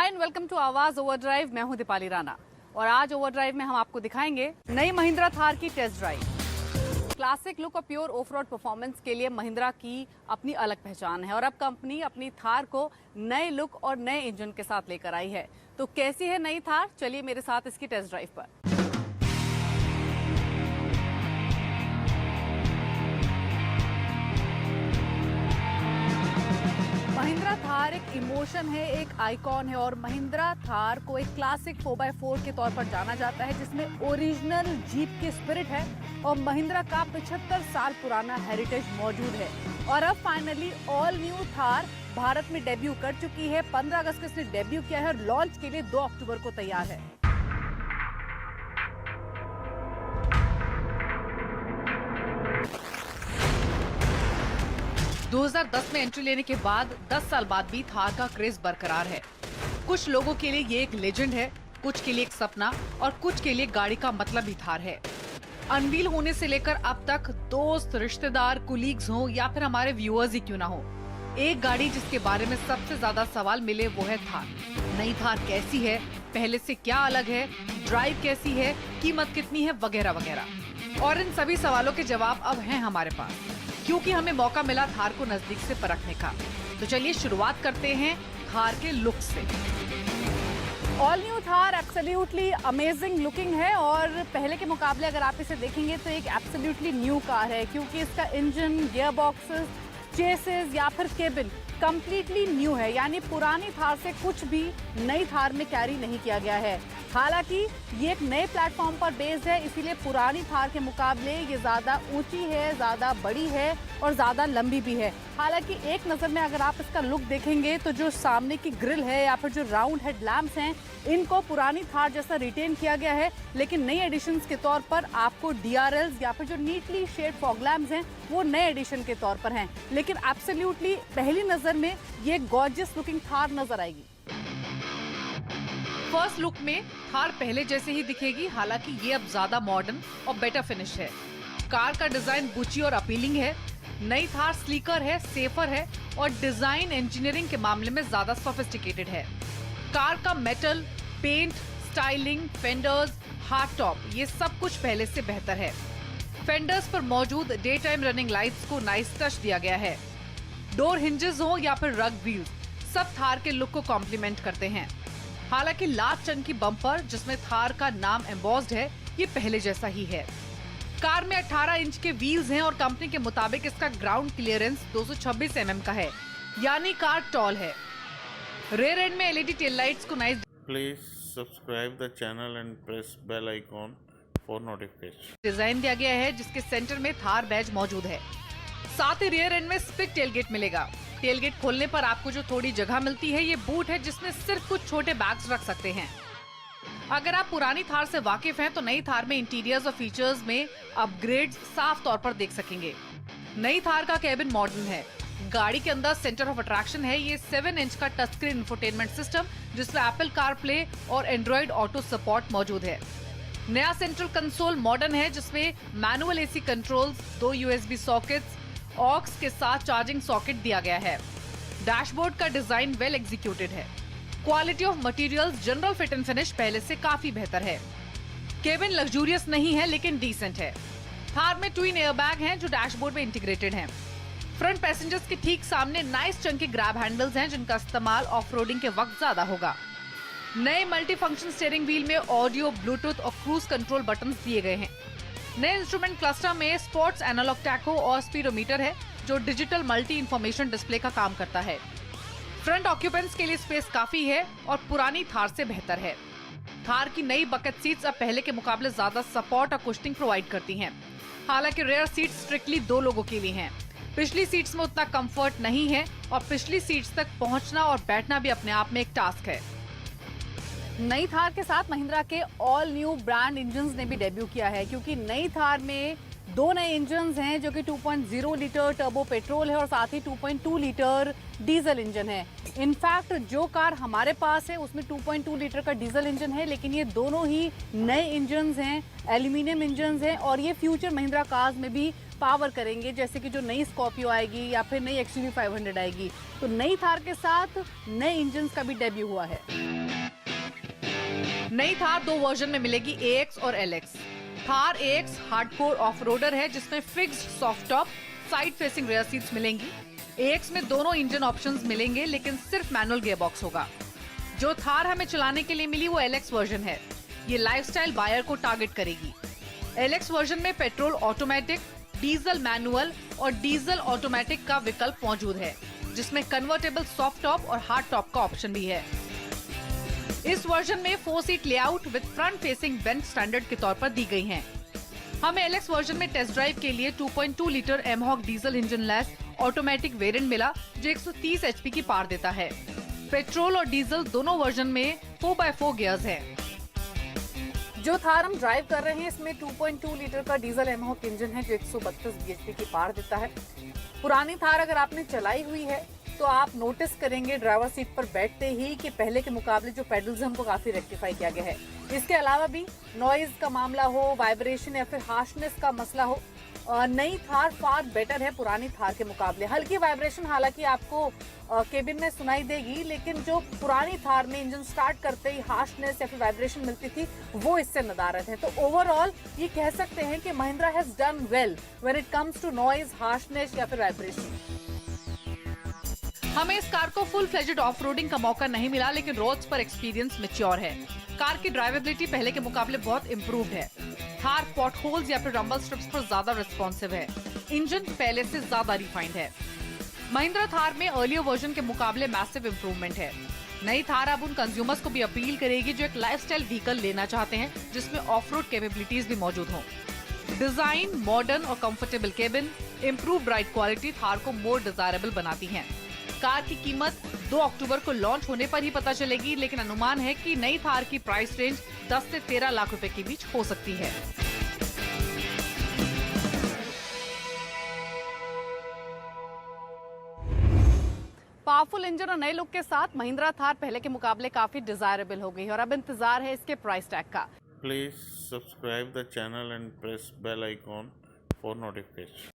Hi and welcome to आवाज overdrive. मैं हूं दीपाली राणा और आज ओवरड्राइव में हम आपको दिखाएंगे नई महिंद्रा थार की टेस्ट ड्राइव। क्लासिक लुक और प्योर ऑफ रोड परफॉर्मेंस के लिए महिंद्रा की अपनी अलग पहचान है और अब कंपनी अपनी थार को नए लुक और नए इंजन के साथ लेकर आई है। तो कैसी है नई थार, चलिए मेरे साथ इसकी टेस्ट ड्राइव पर। महिंद्रा थार एक इमोशन है, एक आइकॉन है और महिंद्रा थार को एक क्लासिक 4x4 के तौर पर जाना जाता है जिसमें ओरिजिनल जीप की स्पिरिट है और महिंद्रा का 75 साल पुराना हेरिटेज मौजूद है। और अब finally all new Thar Bharat में डेब्यू कर चुकी है। 15 अगस्त को इसने डेब्यू किया है और लॉन्च के लिए 2 अक्टूबर को तैयार है। दो 2010 में एंट्री लेने के बाद 10 साल बाद भी थार का क्रेज बरकरार है। कुछ लोगों के लिए ये एक लेजेंड है, कुछ के लिए एक सपना और कुछ के लिए गाड़ी का मतलब ही थार है। अनवील होने से लेकर अब तक दोस्त, रिश्तेदार, कुलीग्स हो या फिर हमारे व्यूअर्स ही क्यों ना हो, एक गाड़ी जिसके बारे में सबसे ज्यादा सवाल मिले वो है थार। नई थार कैसी है, पहले से क्या अलग है, ड्राइव कैसी है, कीमत कितनी है, वगैरह वगैरह। और इन सभी सवालों के जवाब अब हैं हमारे पास, क्योंकि हमें मौका मिला थार को नजदीक से परखने का। तो चलिए शुरुआत करते हैं थार के लुक से। All new Thar absolutely amazing looking है और पहले के मुकाबले अगर आप इसे देखेंगे तो एक एब्सोल्युटली न्यू कार है, क्योंकि इसका इंजन, गियर बॉक्सेस, चेसेस या फिर केबिन कंप्लीटली न्यू है। यानी पुरानी थार से कुछ भी नई थार में कैरी नहीं किया गया है। हालांकि ये एक नए प्लेटफॉर्म पर बेस्ड है, इसीलिए पुरानी थार के मुकाबले ये ज्यादा ऊंची है, ज्यादा बड़ी है और ज्यादा लंबी भी है। हालांकि एक नजर में अगर आप इसका लुक देखेंगे तो जो सामने की ग्रिल है या फिर जो राउंड हेड लैंप्स हैं, इनको पुरानी थार जैसा रिटेन किया गया है, लेकिन नई एडिशंस के तौर पर आपको DRLs या फिर जो नीटली शेड फॉग लैंप्स हैं वो नए एडिशन के तौर पर हैं। लेकिन एब्सोल्युटली पहली नजर में ये गॉर्जियस लुकिंग थार नजर आएगी। फर्स्ट लुक में थार पहले जैसे ही दिखेगी, हालांकि ये अब ज्यादा मॉडर्न और बेटर फिनिश है। कार का डिजाइन बुची और अपीलिंग है। नई थार स्लीकर है, सेफर है और डिजाइन इंजीनियरिंग के मामले में ज्यादा सोफिस्टिकेटेड है। कार का metal, paint, styling, fenders, hard top, ये सब कुछ पहले से बेहतर है। फेंडर्स पर मौजूद डे टाइम रनिंग लाइट्स को नाइस टच दिया गया है। डोर हिंजेस हो या फिर रग व्हील्स, सब थार के लुक को कॉम्प्लीमेंट करते हैं। हालांकि लार्ज चंकी बम्पर जिसमें थार का नाम एम्बॉस्ड है, ये पहले जैसा ही है। कार में 18 इंच के व्हील्स हैं और कंपनी के मुताबिक इसका ग्राउंड क्लियरेंस 226 mm का है, यानी कार टॉल है। रेयर एंड में LED टेल लाइट्स को nice please subscribe the channel and press bell icon for notification design दिया गया है, जिसके सेंटर में थार बैज मौजूद है। साथ ही रियर एंड में स्प्लिट टेलगेट मिलेगा। टेलगेट खोलने पर आपको जो थोड़ी जगह मिलती है, ये बूट है जिसमें सिर्फ कुछ छोटे बैग्स रख सकते हैं। अगर आप पुरानी थार से वाकिफ हैं तो नई थार में इंटीरियर्स और फीचर्स में अपग्रेड्स साफ तौर पर देख सकेंगे। नई थार का केबिन मॉडर्न है। गाड़ी के अंदर सेंटर ऑफ अट्रैक्शन है ये 7 इंच का टच स्क्रीन इंफोटेनमेंट सिस्टम, जिसमें एप्पल कारप्ले और एंड्रॉइड ऑटो सपोर्ट मौजूद है। नया सेंट्रल कंसोल मॉडर्न है, जिसमें manual AC controls, 2 USB sockets, aux के साथ चार्जिंग सॉकेट दिया गया है। डैशबोर्ड का डिजाइन वेल एग्जीक्यूटेड है। Quality of materials, general fit and finish पहले से काफी बेहतर है। केबिन लग्जूरियस नहीं है लेकिन डिसेंट है। थार में ट्विन एयरबैग हैं जो डैशबोर्ड में इंटीग्रेटेड हैं। फ्रंट पैसेंजर्स के ठीक सामने नाइस चंकी ग्रैब हैंडल्स हैं, जिनका इस्तेमाल ऑफ रोडिंग के वक्त ज्यादा होगा। नए मल्टी फंक्शन स्टीयरिंग व्हील में ऑडियो, ब्लूटूथ और क्रूज कंट्रोल बटन दिए गए हैं। नए इंस्ट्रूमेंट क्लस्टर में स्पोर्ट्स एनालॉग टैको और स्पीडोमीटर है, जो डिजिटल मल्टी इंफॉर्मेशन डिस्प्ले का काम करता है। फ्रंट ऑक्यूपेंट्स के लिए स्पेस काफी है और पुरानी थार से बेहतर है। थार की नई बकेट सीट्स अब पहले के मुकाबले ज्यादा सपोर्ट और कुशनिंग प्रोवाइड करती हैं। हालांकि रेयर सीट स्ट्रिक्टली 2 लोगों के लिए हैं। पिछली सीट्स में उतना कंफर्ट नहीं है और पिछली सीट्स तक पहुंचना और बैठना भी अपने आप में एक टास्क है। नई थार के साथ महिंद्रा के ऑल न्यू ब्रांड इंजन्स ने भी डेब्यू किया है, क्योंकि नई थार में 2 नए इंजन्स हैं जो कि 2.0 लीटर टर्बो पेट्रोल है और साथ ही 2.2 लीटर डीजल इंजन है। इनफैक्ट जो कार हमारे पास है उसमें 2.2 लीटर का डीजल इंजन है, लेकिन ये दोनों ही नए इंजन्स हैं, एल्यूमिनियम इंजन्स हैं और ये फ्यूचर महिंद्रा कार्स में भी पावर करेंगे, जैसे कि जो नई स्कॉर्पियो आएगी या फिर नई XUV 500 आएगी। तो नई थार के साथ नए इंजन का भी डेब्यू हुआ है। नई थार 2 वर्जन में मिलेगी, AX और LX। Thar AX hardcore off roader है जिसमें fixed soft top, side facing rear seats मिलेंगी। AX में दोनों इंजन ऑप्शंस मिलेंगे लेकिन सिर्फ मैनुअल गियरबॉक्स होगा। जो थार हमें चलाने के लिए मिली वो LX वर्जन है। ये लाइफस्टाइल बायर को टारगेट करेगी। LX वर्जन में पेट्रोल ऑटोमेटिक, डीजल मैनुअल और डीजल ऑटोमेटिक का विकल्प मौजूद है, जिसमें कन्वर्टेबल सॉफ्ट टॉप और हार्ड टॉप का ऑप्शन भी है। इस वर्जन में 4 seat layout with front facing bench standard के तौर पर दी गई हैं। हमें LX वर्जन में टेस्ट ड्राइव के लिए 2.2 litre mHawk diesel engine less automatic variant मिला जो 130 HP की पावर देता है। पेट्रोल और डीजल दोनों वर्जन में 4x4 गियर्स हैं। जो थार हम ड्राइव कर रहे हैं इसमें 2.2 लीटर का डीजल एमहॉक इंजन है जो 132 bhp की पावर देता है। पुरानी थार अगर आपने चलाई हुई है तो आप नोटिस करेंगे ड्राइवर सीट पर बैठते ही कि पहले के मुकाबले जो पेडल्स हैं उनको काफी रेक्टिफाई किया गया है। इसके अलावा भी नॉइज का मामला हो, वाइब्रेशन या फिर हार्शनेस का मसला हो, नई थार फार बेटर है पुरानी थार के मुकाबले। हल्की वाइब्रेशन हालांकि आपको केबिन में सुनाई देगी, लेकिन जो पुरानी थार में इंजन स्टार्ट करते ही हार्शनेस या फिर वाइब्रेशन मिलती थी वो इससे नदारद है। तो ओवरऑल ये कह सकते हैं कि Mahindra has done well when it comes to noise, harshness या फिर वाइब्रेशन। हमें इस कार को फुल फ्लेजेड ऑफ रोडिंग का मौका नहीं मिला, लेकिन रोड्स पर एक्सपीरियंस मैच्योर है। कार की ड्राइवेबिलिटी पहले के मुकाबले बहुत इम्प्रूव्ड है। थार पॉट होल्स या फिर रंबल स्ट्रिप्स पर ज्यादा रिस्पॉन्सिव है। इंजन पहले से ज्यादा रिफाइंड है। महिंद्रा थार में अर्लियर वर्जन के मुकाबले मैसिव इम्प्रूवमेंट है। नई थार अब उन कंज्यूमर्स को भी अपील करेगी जो एक लाइफस्टाइल व्हीकल लेना चाहते हैं जिसमें ऑफ रोड कैपेबिलिटीज भी मौजूद हों। डिजाइन, मॉडर्न और comfortable cabin, improve ride quality Thar को मोर डिजायरेबल बनाती हैं। कार की कीमत 2 अक्टूबर को लॉन्च होने पर ही पता चलेगी, लेकिन अनुमान है कि नई थार की प्राइस रेंज 10 से 13 लाख रुपए के बीच हो सकती है। पावरफुल इंजन और नए लुक के साथ महिंद्रा थार पहले के मुकाबले काफी डिजायरेबल हो गई है और अब इंतजार है इसके प्राइस टैग का। Please subscribe the channel and press bell icon for notification.